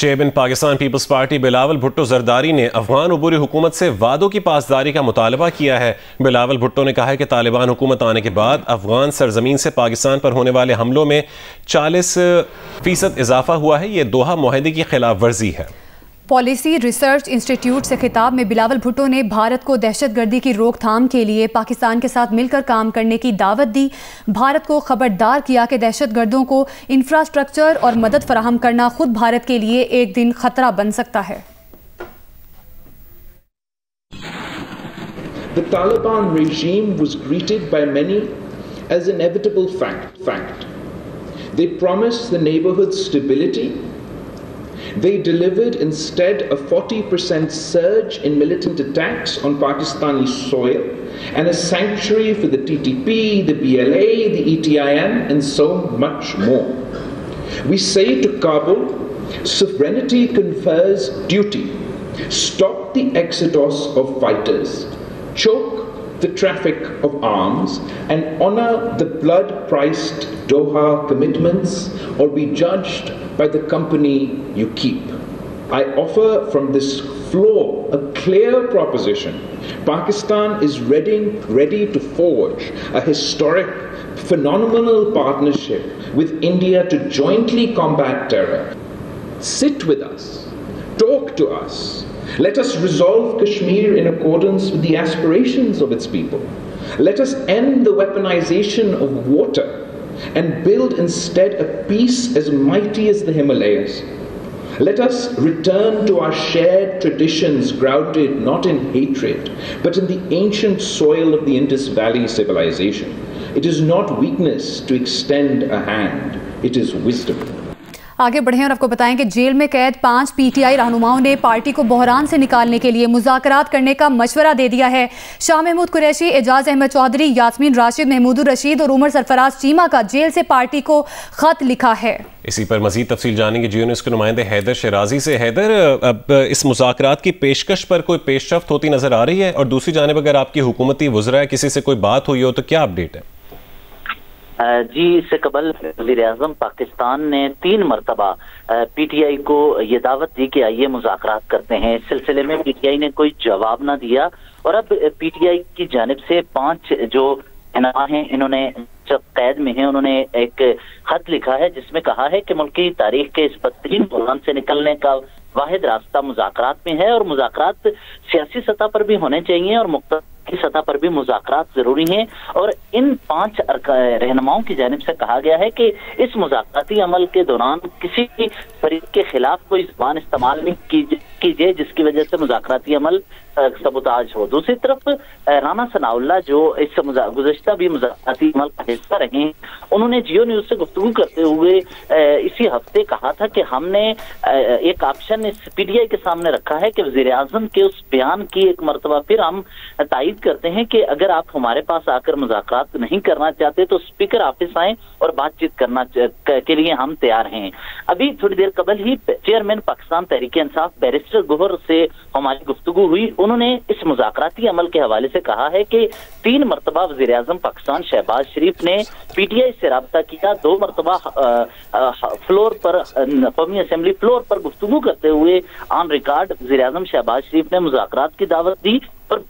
Chairman Pakistan peoples party Bilawal Bhutto Zardari ने अफगान अबूरी हुकूमत से वादों की पासदारी का मुतालबा किया है। बिलावल भुट्टो ने कहा है कि तालिबान हुकूमत आने के बाद अफगान सरजमीन से पाकिस्तान पर होने वाले हमलों में 40% इजाफा हुआ है। ये दोहा मुआहदे की खिलाफ वर्जी है। पॉलिसी रिसर्च इंस्टीट्यूट से खिताब में बिलावल भुट्टो ने भारत को दहशतगर्दी की रोकथाम के लिए पाकिस्तान के साथ मिलकर काम करने की दावत दी। भारत को खबरदार किया कि दहशतगर्दों को इंफ्रास्ट्रक्चर और मदद फराहम करना खुद भारत के लिए एक दिन खतरा बन सकता है। The Taliban regime was greeted by many as an inevitable fact. They promised the neighborhood stability. They delivered instead a 40% surge in militant attacks on Pakistani soil and a sanctuary for the TTP, the BLA, the ETIM and so much more. We say to Kabul, sovereignty confers duty. Stop the exodus of fighters. Choke the traffic of arms and honor the blood-priced Doha commitments or be judged by the company you keep. I offer from this floor a clear proposition. Pakistan is ready to forge a historic, phenomenal partnership with India to jointly combat terror. Sit with us. Talk to us. Let us resolve Kashmir in accordance with the aspirations of its people. Let us end the weaponization of water and build instead a peace as mighty as the Himalayas. Let us return to our shared traditions grounded not in hatred, but in the ancient soil of the Indus Valley civilization. It is not weakness to extend a hand, it is wisdom. आगे बढ़ें और आपको बताएं कि jail में कैद 5 PTI रहनुमाओं ने party को बहरान से निकालने के लिए मुज़ाकरात करने का मशवरा दे दिया है। शाह महमूद कुरैशी, एजाज अहमद चौधरी, यास्मीन राशिद, महमूदुर रशीद और उमर सरफराज चीमा का जेल से पार्टी को खत लिखा है। इसी पर मजीद तफसील जानेंगे जियो न्यूज़ के नुमाइंदे हैदर शराजी से। हैदर, अब इस मुज़ाकरात की पेशकश पर कोई पेशरफ्त होती नजर आ रही है? और दूसरी जानिब अगर आपकी हुकूमती वज़रा किसी से कोई बात हुई हो तो क्या अपडेट है? जी, इससे कबल वज़ीर-ए-आज़म पाकिस्तान ने 3 मरतबा पीटीआई को ये दावत दी कि आइए मुज़ाकरात करते हैं। इस सिलसिले में पीटीआई ने कोई जवाब ना दिया और अब पीटीआई की जानिब से 5 जो रहनुमा हैं, इन्होंने कैद में हैं, उन्होंने एक खत लिखा है जिसमें कहा है कि मुल्क की तारीख के इस बदतरीन बहरान से निकलने का वाहिद रास्ता मुज़ाकरात में है और मुज़ाकरात सियासी सतह पर भी होने चाहिए और मुख्तलिफ की सतह पर भी मुज़ाकरात जरूरी हैं। और इन 5 रहनुमाओं की जानिब से कहा गया है कि इस मुज़ाकराती अमल के दौरान किसी भी फरीक के खिलाफ कोई ज़बान इस्तेमाल नहीं कीजिए जिसकी वजह से मुज़ाकराती अमल सबूताज हो। दूसरी तरफ राना सनाउल्लाह जो इस गुज़श्ता भी मुज़ाकराती अमल का हिस्सा रहे हैं, उन्होंने जियो न्यूज़ से गुफ्तगू करते हुए इसी हफ्ते कहा था कि हमने एक ऑप्शन इस पीटीआई के सामने रखा है कि वज़ीर-ए-आज़म के उस बयान की एक मरतबा फिर हम तायीद करते हैं कि अगर आप हमारे पास आकर मुज़ाकरात नहीं करना चाहते तो स्पीकर ऑफिस आए और बातचीत करना के लिए हम तैयार हैं। अभी थोड़ी देर कबल ही चेयरमैन पाकिस्तान तहरीक इंसाफ बैरिस्टर गोहर से हमारी गुफ्तगू हुई। उन्होंने इस मुज़ाकराती अमल के हवाले से कहा है कि 3 मरतबा वज़ीर-ए-आज़म पाकिस्तान शहबाज शरीफ ने पीटीआई से रब्ता किया। 2 मरतबा फ्लोर पर कौमी असेंबली फ्लोर पर गुफ्तगू करते हुए ऑन रिकॉर्ड वज़ीर-ए-आज़म शहबाज शरीफ ने मुज़ाकरात की दावत दी और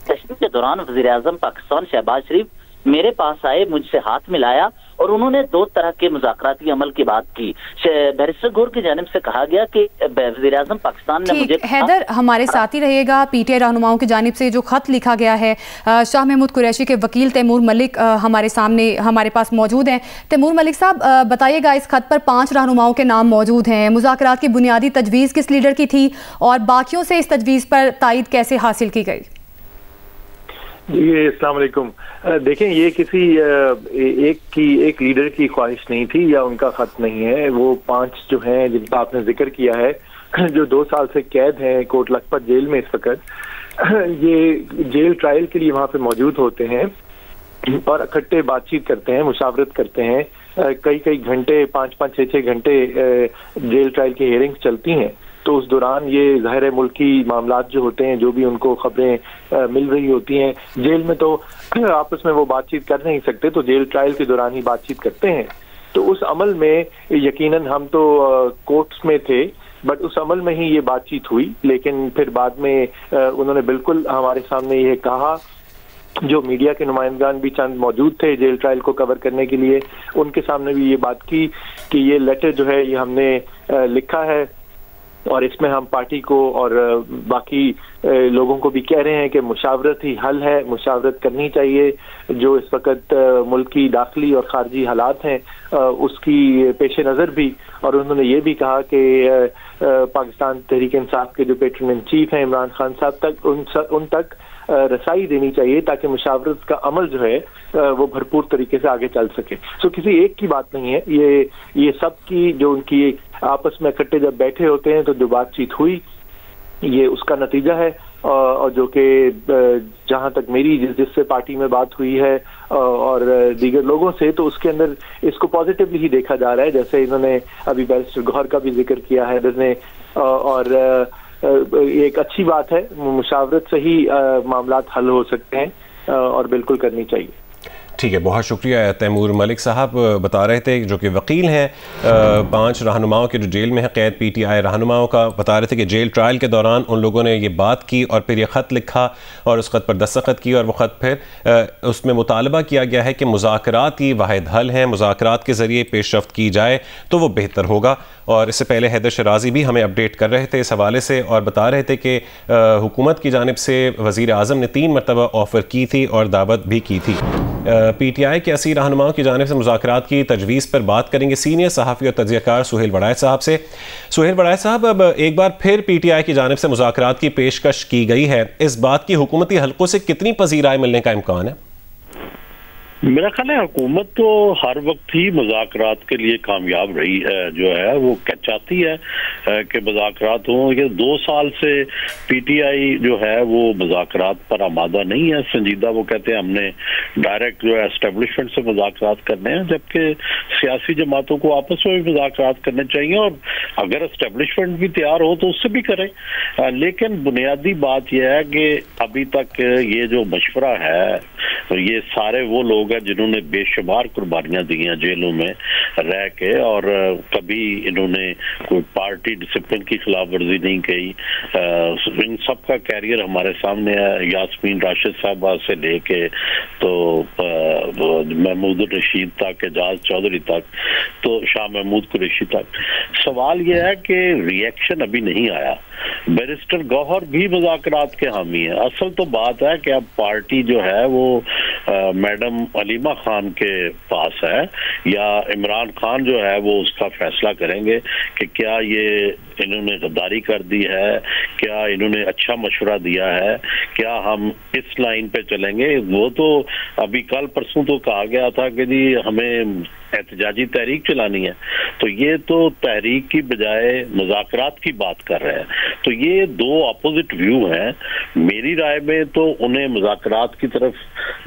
सेशन के दौरान वज़ीर-ए-आज़म पाकिस्तान शहबाज शरीफ मेरे पास आए, मुझसे हाथ मिलाया और उन्होंने 2 तरह के मुज़ाकराती अमल की बात की। बैरिस्टर गोहर की जानिब से कहा गया कि वज़ीर-ए-आज़म पाकिस्तान ने मुझे हैदर हमारे साथ ही रहिएगा। पीटीआई रहनुमाओं की जानिब से जो खत लिखा गया है, शाह महमूद कुरैशी के वकील तैमूर मलिक हमारे पास मौजूद हैं। तैमूर मलिक साहब, बताइएगा, इस खत पर 5 रहनुमाओं के नाम मौजूद हैं। मुज़ाकरात की बुनियादी तजवीज़ किस लीडर की थी और बाकियों से इस तजवीज़ पर तायीद कैसे हासिल की गई? जी, अस्सलाम वालेकुम। देखें, ये किसी एक लीडर की ख्वाहिश नहीं थी या उनका खत नहीं है। वो 5 जो हैं जिनका आपने जिक्र किया है, जो 2 साल से कैद हैं कोट लखपत जेल में इस वक्त, ये जेल ट्रायल के लिए वहाँ पे मौजूद होते हैं और इकट्ठे बातचीत करते हैं, मुशावरत करते हैं। कई घंटे, 5-5, 6-6 घंटे जेल ट्रायल की हियरिंग्स चलती हैं। तो उस दौरान ये ज़ाहिर मुल्की मामलात जो होते हैं, जो भी उनको खबरें मिल रही होती हैं, जेल में तो आपस में वो बातचीत कर नहीं सकते, तो जेल ट्रायल के दौरान ही बातचीत करते हैं। तो उस अमल में यकीनन हम तो कोर्ट्स में थे, बट उस अमल में ही ये बातचीत हुई, लेकिन फिर बाद में उन्होंने बिल्कुल हमारे सामने ये कहा, जो मीडिया के नुमाइंदगान भी चंद मौजूद थे जेल ट्रायल को कवर करने के लिए, उनके सामने भी ये बात की कि ये लेटर जो है ये हमने लिखा है और इसमें हम पार्टी को और बाकी लोगों को भी कह रहे हैं कि मुशावरत ही हल है, मुशावरत करनी चाहिए। जो इस वक्त मुल्क की दाखिली और खारजी हालात हैं उसकी पेश नज़र भी, और उन्होंने ये भी कहा कि पाकिस्तान तहरीक इंसाफ के जो पैट्रन इन चीफ हैं इमरान खान साहब तक उन तक रसाई देनी चाहिए ताकि मुशावरत का अमल जो है वो भरपूर तरीके से आगे चल सके। सो किसी एक की बात नहीं है, ये सब की जो उनकी आपस में इकट्ठे जब बैठे होते हैं तो जो बातचीत हुई ये उसका नतीजा है। और जो कि जहां तक मेरी जिससे पार्टी में बात हुई है और दीगर लोगों से, तो उसके अंदर इसको पॉजिटिवली ही देखा जा रहा है। जैसे इन्होंने अभी बैरिस्टर गौहर का भी जिक्र किया है जिसने, और एक अच्छी बात है, मुशावरत से ही मामलात हल हो सकते हैं और बिल्कुल करनी चाहिए। ठीक है, बहुत शुक्रिया। तैमूर मलिक साहब बता रहे थे जो कि वकील हैं 5 रहनुमाओं के जो जेल में है कैद, PTI रहनुमाओं का, बता रहे थे कि जेल ट्रायल के दौरान उन लोगों ने ये बात की और फिर ये ख़त लिखा और उस ख़त पर दस्तखत की, और वो ख़त फिर उसमें मुतालबा किया गया है कि मुज़ाकरात ही वाहिद हल हैं, मुज़ाकरात के ज़रिए पेशरफ्त की जाए तो वो बेहतर होगा। और इससे पहले हैदर शराजी भी हमें अपडेट कर रहे थे इस हवाले से और बता रहे थे कि हुकूमत की जानिब से वज़ीर आज़म ने 3 मरतबा ऑफ़र की थी और दावत भी की थी। PTI के 80 रहनुमाओं की जानिब से मुज़ाकरात की तजवीज़ पर बात करेंगे सीनियर सहाफ़ी और तज्ज़ियाकार सुहेल वड़ायत साहब से। सुहेल वड़ायत साहब, अब एक बार फिर PTI की जानिब से मुज़ाकरात की पेशकश की गई है, इस बात की हुकूमती हलकों से कितनी पज़ीराई मिलने का इम्कान है? मेरा ख्याल है हुकूमत तो हर वक्त ही मुज़ाकरात के लिए कामयाब रही है, जो है वो चाहती है कि मुज़ाकरात हों। ये 2 साल से PTI जो है वो मुज़ाकरात पर आमादा नहीं है, संजीदा। वो कहते हैं हमने डायरेक्ट जो है एस्टेब्लिशमेंट से मुज़ाकरात करने हैं, जबकि सियासी जमातों को आपस में भी मुज़ाकरात करने चाहिए और अगर एस्टेब्लिशमेंट भी तैयार हो तो उससे भी करें। लेकिन बुनियादी बात यह है कि अभी तक ये जो मशवरा है, ये सारे वो लोग हैं जिन्होंने बेशुमार कुर्बानियां दी हैं जेलों में रह के, और कभी इन्होंने कोई पार्टी डिसिप्लिन की खिलाफ वर्जी नहीं की। इन सब का कैरियर हमारे सामने है, यास्मीन राशिद साहबा से लेके तो महमूद रशीद तक, एजाज चौधरी तक, तो शाह महमूद कुरैशी तक। सवाल यह है कि रिएक्शन अभी नहीं आया। बैरिस्टर गौहर भी मुज़ाकरात के हामी है। असल तो बात है कि अब पार्टी जो है वो मैडम अलीमा खान के पास है, या इमरान खान जो है वो उसका फैसला करेंगे कि क्या ये इन्होंने गद्दारी कर दी है, क्या इन्होंने अच्छा मशवरा दिया है, क्या हम इस लाइन पे चलेंगे। वो तो अभी कल परसों तो कहा गया था कि जी हमें एहतजाजी तहरीक चलानी है, तो ये तो तहरीक की बजाय मुज़ाकरात की बात कर रहे हैं। तो ये 2 अपोजिट व्यू हैं। मेरी राय में तो उन्हें मुज़ाकरात की तरफ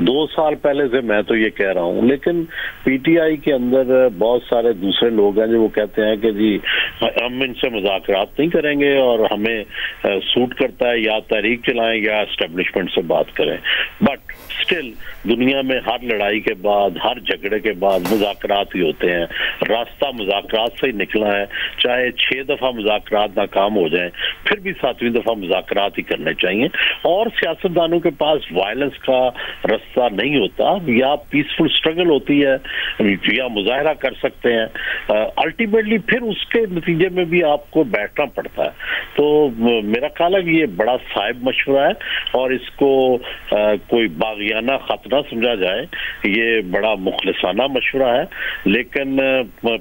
2 साल पहले से मैं तो ये कह रहा हूँ, लेकिन PTI के अंदर बहुत सारे दूसरे लोग हैं जो वो कहते हैं कि जी हम इनसे मुज़ाकरात नहीं करेंगे और हमें सूट करता है या तहरीक चलाएं या एस्टेब्लिशमेंट से बात करें। बट स्टिल दुनिया में हर लड़ाई के बाद, हर झगड़े के बाद मुज़ाकरात ही होते हैं। रास्ता मुज़ाकरात से ही निकला है, चाहे 6 दफा मुज़ाकरात नाकाम हो जाएं, फिर भी 7वीं दफा मुज़ाकरात ही करने चाहिए। और सियासतदानों के पास वायलेंस का रास्ता नहीं होता, या पीसफुल स्ट्रगल होती है या मुजाहरा कर सकते हैं। अल्टीमेटली फिर उसके नतीजे में भी आपको बैठना पड़ता है। तो मेरा ख्याल है कि ये बड़ा साहिब मशवरा है और इसको कोई बागियाना खत ना समझा जाए, ये बड़ा मुखलिसाना मशवरा है। लेकिन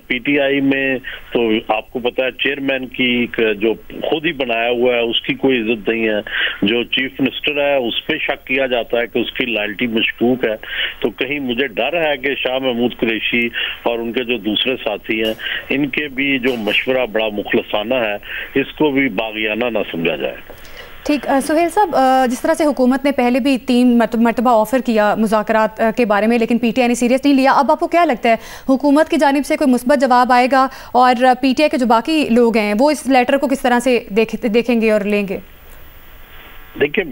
PTI में तो आपको पता है चेयरमैन की जो खुद ही बनाया हुआ है उसकी कोई इज्जत नहीं है, जो चीफ मिनिस्टर है उस पर शक किया जाता है कि उसकी लॉयल्टी मशकूक है। तो कहीं मुझे डर है कि शाह महमूद कुरैशी और उनके जो दूसरे साथी हैं इनके भी जो मशवरा बड़ा मुखलिसाना है, इसको भी बागियाना ना समझा जाए। ठीक, सुहेल साहब, जिस तरह से हुकूमत ने पहले भी 3 मरतबा ऑफ़र किया मुज़ाकरात के बारे में, लेकिन PTI ने सीरियस नहीं लिया, अब आपको क्या लगता है हुकूमत की जानिब से कोई मुस्बत जवाब आएगा और PTI के जो बाकी लोग हैं वो इस लेटर को किस तरह से देखेंगे और लेंगे? देखिए,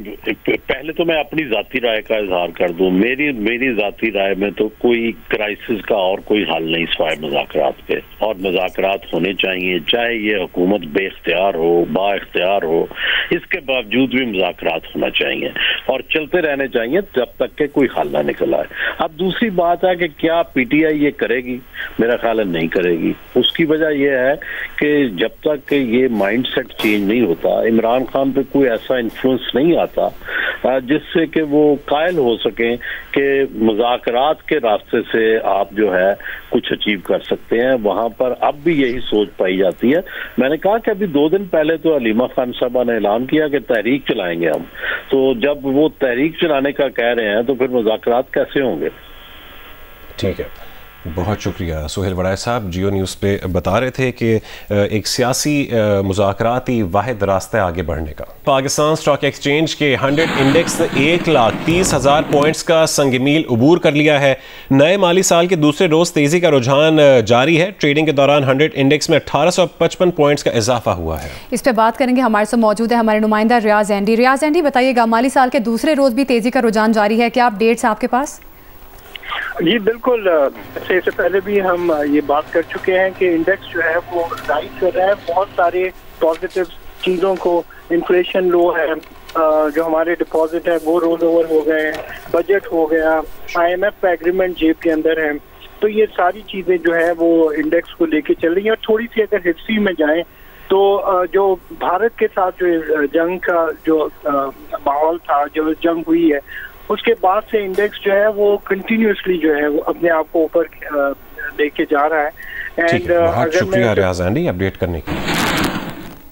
पहले तो मैं अपनी जाती राय का इजहार कर दूं। मेरी जाती राय में तो कोई क्राइसिस का और कोई हल नहीं सिवाय मुज़ाकरात के, और मुज़ाकरात होने चाहिए, चाहे ये हुकूमत बेख्तियार हो, बाख्तियार हो, इसके बावजूद भी मुज़ाकरात होना चाहिए और चलते रहने चाहिए जब तक के कोई हल ना निकल आए। अब दूसरी बात है कि क्या पीटीआई ये करेगी? मेरा ख्याल है नहीं करेगी। उसकी वजह यह है कि जब तक ये माइंड सेट चेंज नहीं होता, इमरान खान पे कोई ऐसा इन्फ्लुएंस नहीं आता जिससे कि वो कायल हो सकें कि मुज़ाकरात के रास्ते से आप जो है कुछ अचीव कर सकते हैं। वहां पर अब भी यही सोच पाई जाती है। मैंने कहा कि अभी 2 दिन पहले तो अलीमा खान साहबा ने ऐलान किया कि तहरीक चलाएंगे हम, तो जब वो तहरीक चलाने का कह रहे हैं तो फिर मुज़ाकरात कैसे होंगे? ठीक है, बहुत शुक्रिया सुहेल वड़ाई साहब। जियो न्यूज़ पे बता रहे थे कि एक सियासी मुज़ाकराती वाहिद रास्ता है आगे बढ़ने का। पाकिस्तान स्टॉक एक्सचेंज के 100 इंडेक्स ने 1,30,000 पॉइंट्स का संगमील उबूर कर लिया है। नए माली साल के दूसरे रोज़ तेज़ी का रुझान जारी है। ट्रेडिंग के दौरान 100 इंडेक्स में 1855 पॉइंट्स का इजाफा हुआ है। इस पर बात करेंगे, हमारे साथ मौजूद है हमारे नुमाइंदा रियाज एंडी। रियाज एंडी, बताइएगा, माली साल के दूसरे रोज़ भी तेज़ी का रुझान जारी है, क्या अपडेट्स आपके पास? जी बिल्कुल, इससे पहले भी हम ये बात कर चुके हैं कि इंडेक्स जो है वो राइज कर रहा है। बहुत सारे पॉजिटिव चीज़ों को, इन्फ्लेशन लो है, जो हमारे डिपॉजिट है वो रोल ओवर हो गए, बजट हो गया, IMF का एग्रीमेंट जेब के अंदर है, तो ये सारी चीज़ें जो है वो इंडेक्स को लेके चल रही हैं। और थोड़ी सी अगर हिस्ट्री में जाएं तो जो भारत के साथ जो जंग का जो माहौल था, जो जंग हुई है, उसके बाद से इंडेक्स जो है वो कंटिन्यूसली जो है वो अपने आप को ऊपर लेके जा रहा है। बहुत शुक्रिया रियाज एंडी अपडेट करने के लिए।